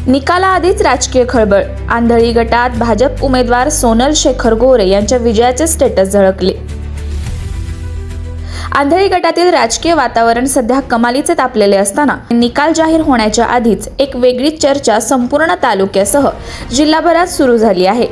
निकालाआधीच राजकीय खळबळ। आंधळी गटात भाजप उमेदवार सोनल शेखर गोरे यांच्या विजयाचे स्टेटस झळकले। आंधळी गटातील राजकीय वातावरण सध्या कमालीचे तापलेले असताना निकाल जाहीर होण्याच्या आधीच एक वेगळीच चर्चा संपूर्ण तालुक्यासह जिल्हाभरात सुरू झाली आहे।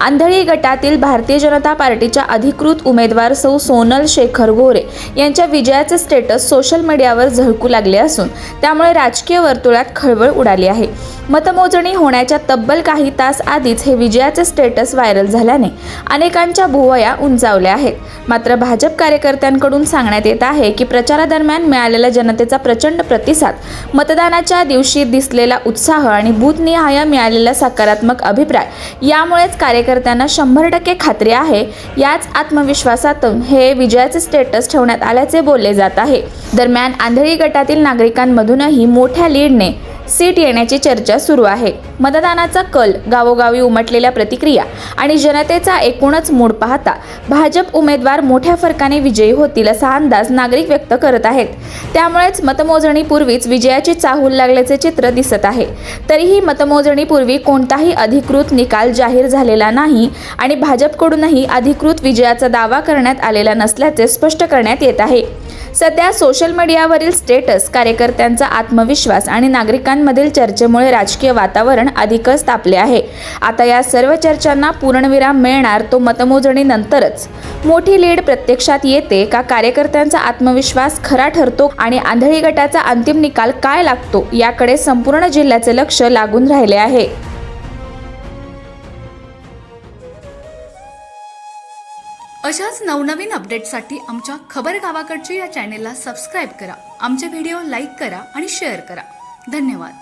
आंधळी गटातील भारतीय जनता पार्टीच्या अधिकृत उमेदवार सौ सोनल शेखर गोरे यांच्या विजयाचे स्टेटस सोशल मीडियावर झळकू लागले असून त्यामुळे राजकीय वर्तुळात खळबळ उडाली आहे। मतमोजणी होण्याच्या तब्बल काही तास आधीच हे विजयाचे स्टेटस व्हायरल झाल्याने अनेकांच्या भुवया उंचावल्या आहेत। मात्र भाजप कार्यकर्त्यांकडून सांगण्यात येत आहे की प्रचारादरम्यान मिळालेला जनतेचा प्रचंड प्रतिसाद, मतदानाच्या दिवशी दिसलेला उत्साह आणि बूथनिहाय मिळालेला सकारात्मक अभिप्राय यामुळेच कार्यकर्त्यांना 100% खात्री आहे। याच आत्मविश्वासातून हे विजयाचे स्टेटस ठेवण्यात आल्याचे बोलले जात आहे। दरम्यान आंधळी गटातील नागरिकांमधूनही मोठ्या लीडने सीट येण्याची चर्चा सुरू आहे। मतदानाचा कल, गावोगावी उमटलेल्या प्रतिक्रिया आणि जनतेचा एकूणच मूड पाहता भाजप उमेदवार मोठ्या फरकाने विजयी होतील असा अंदाज नागरिक व्यक्त करत आहेत। त्यामुळेच मतमोजणीपूर्वीच विजयाची चाहूल लागल्याचे चित्र दिसत आहे। तरीही मतमोजणीपूर्वी कोणताही अधिकृत निकाल जाहीर झालेला नाही आणि भाजपकडूनही अधिकृत विजयाचा दावा करण्यात आलेला नसल्याचे स्पष्ट करण्यात येत आहे। सध्या सोशल मीडियावरील स्टेटस, कार्यकर्त्यांचा आत्मविश्वास आणि नागरिकांमधील चर्चेमुळे राजकीय वातावरण अधिकच तापले आहे। आता या सर्व चर्चांना पूर्णविराम मिळणार तो मतमोजणीनंतरच। मोठी लीड प्रत्यक्षात येते का, कार्यकर्त्यांचा आत्मविश्वास खरा ठरतो आणि आंधळी गटाचा अंतिम निकाल काय लागतो याकडे संपूर्ण जिल्ह्याचे लक्ष लागून राहिले आहे। अशाच नवनवीन अपडेट्ससाठी आमच्या खबर गावाकडची या चॅनेलला सबस्क्राईब करा, आमचे व्हिडिओ लाईक करा आणि शेअर करा। धन्यवाद।